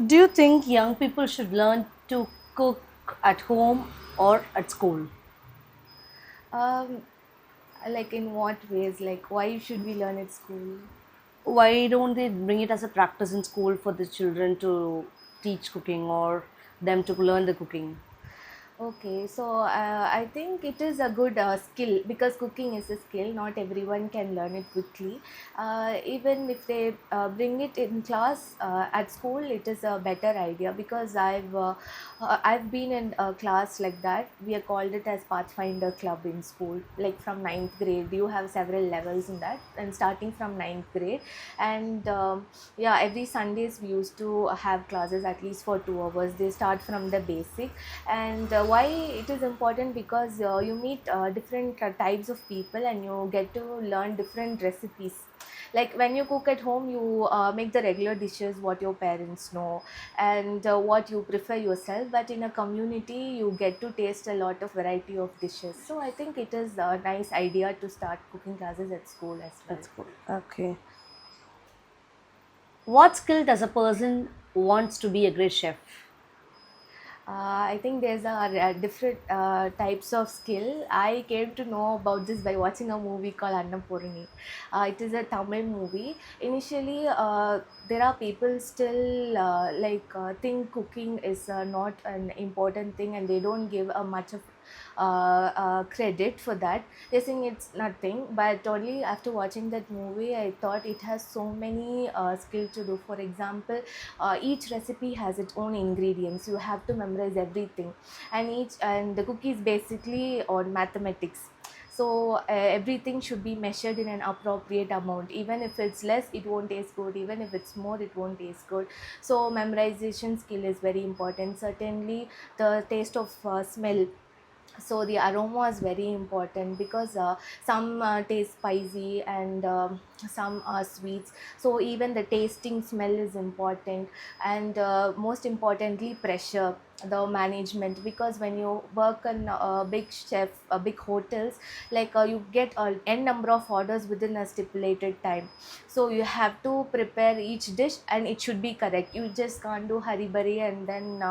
Do you think young people should learn to cook at home or at school? Um, like in what ways? Like why should we learn at school? Why don't they bring it as a practice in school for the children to teach cooking or them to learn the cooking? Okay, so I think it is a good skill because cooking is a skill. Not everyone can learn it quickly. Even if they bring it in class at school, it is a better idea because I've been in a class like that. We are called it as Pathfinder Club in school. Like from ninth grade, you have several levels in that, and starting from ninth grade, and yeah, every Sundays we used to have classes at least for 2 hours. They start from the basic and why it is important because you meet different types of people and you get to learn different recipes. Like when you cook at home, you make the regular dishes what your parents know and what you prefer yourself, but in a community you get to taste a lot of variety of dishes. So I think it is a nice idea to start cooking classes at school as well. That's good. Okay. What skill does a person wants to be a great chef? I think there's a different types of skill. I came to know about this by watching a movie called Annapurni. It is a Tamil movie. Initially, there are people still think cooking is not an important thing, and they don't give a much of credit for that. They think it's nothing, but only after watching that movie, I thought it has so many skill to do. For example, each recipe has its own ingredients. You have to memorize everything, and the cookies basically on mathematics. So everything should be measured in an appropriate amount. Even if it's less, it won't taste good. Even if it's more, it won't taste good. So memorization skill is very important. Certainly the taste of smell, so the aroma is very important because some taste spicy and some are sweets. So even the tasting smell is important, and most importantly pressure, the management, because when you work in a big chef, big hotels, you get a n number of orders within a stipulated time. So you have to prepare each dish and it should be correct. You just can't do hari bari and then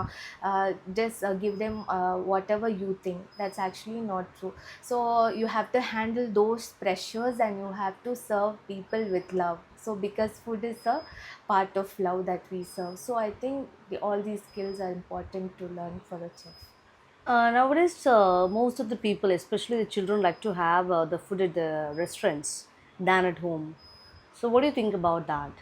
just give them whatever you think. That's actually not true. So you have to handle those pressures and you have to serve people with love. So because food is a part of love that we serve, so I think all these skills are important to learn for a chef. Nowadays, most of the people, especially the children, like to have the food at the restaurants than at home. So, what do you think about that?